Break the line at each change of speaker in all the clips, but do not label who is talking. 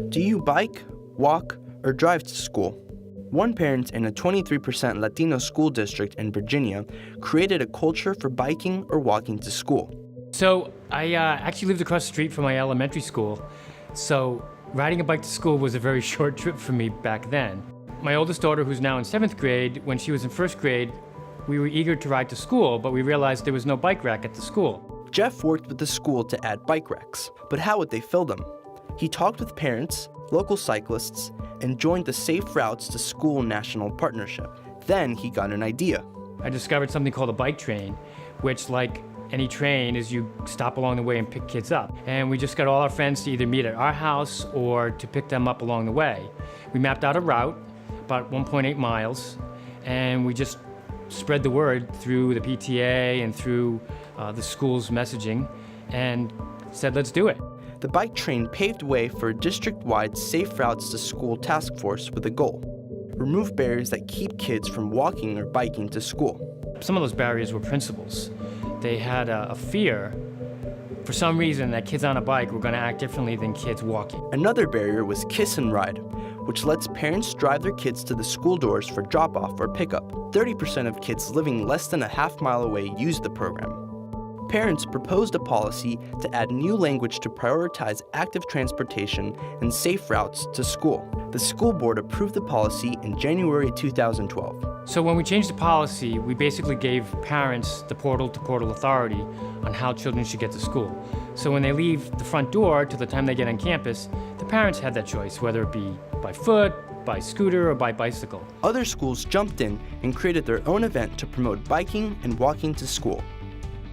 Do you bike, walk, or drive to school? One parent in a 23% Latino school district in Virginia created a culture for biking or walking to school.
So I actually lived across the street from my elementary school, so riding a bike to school was a very short trip for me back then. My oldest daughter, who's now in 7th grade, when she was in 1st grade, we were eager to ride to school, but we realized there was no bike rack at the school.
Jeff worked with the school to add bike racks, but how would they fill them? He talked with parents, local cyclists, and joined the Safe Routes to School National Partnership. Then he got an idea.
I discovered something called a bike train, which, like any train, is you stop along the way and pick kids up. And we just got all our friends to either meet at our house or to pick them up along the way. We mapped out a route, about 1.8 miles, and we just spread the word through the PTA and through the school's messaging and said, let's do it.
The bike train paved way for a district-wide Safe Routes to School task force with a goal: remove barriers that keep kids from walking or biking to school.
Some of those barriers were principles. They had a fear, for some reason, that kids on a bike were going to act differently than kids walking.
Another barrier was Kiss and Ride, which lets parents drive their kids to the school doors for drop-off or pickup. 30% of kids living less than a half-mile away use the program. Parents proposed a policy to add new language to prioritize active transportation and safe routes to school. The school board approved the policy in January 2012.
So when we changed the policy, we basically gave parents the portal-to-portal authority on how children should get to school. So when they leave the front door to the time they get on campus, the parents had that choice, whether it be by foot, by scooter, or by bicycle.
Other schools jumped in and created their own event to promote biking and walking to school.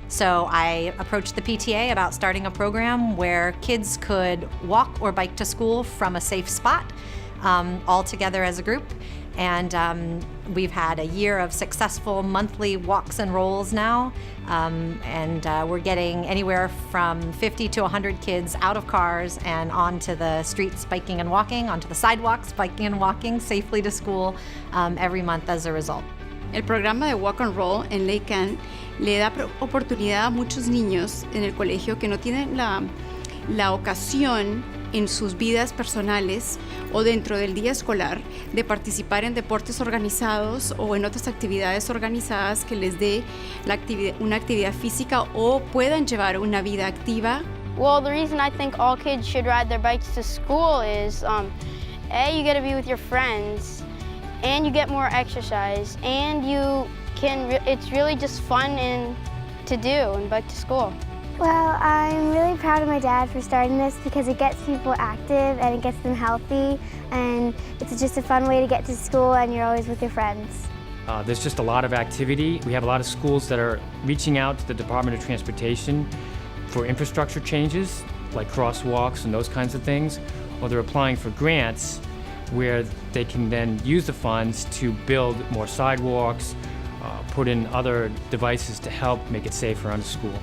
So I approached the PTA about starting a program where kids could walk or bike to school from a safe spot, all together as a group. And we've had a year of successful monthly walks and rolls now, and we're getting anywhere from 50 to 100 kids out of cars and onto the streets biking and walking, onto the sidewalks biking and walking safely to school every month as a result.
El programa de Walk and Roll en Lake Ann le da oportunidad a muchos niños en el colegio que no tienen la ocasión en sus vidas personales o dentro del día escolar de participar en deportes organizados o en otras actividades organizadas que les dé una actividad física o puedan llevar una vida activa.
Well, the reason I think all kids should ride their bikes to school is, A, you get to be with your friends, and you get more exercise, and it's really just fun to do and bike to school.
Well, I'm really proud of my dad for starting this because it gets people active and it gets them healthy, and it's just a fun way to get to school and you're always with your friends.
There's just a lot of activity. We have a lot of schools that are reaching out to the Department of Transportation for infrastructure changes, like crosswalks and those kinds of things, or they're applying for grants where they can then use the funds to build more sidewalks, put in other devices to help make it safer on the school.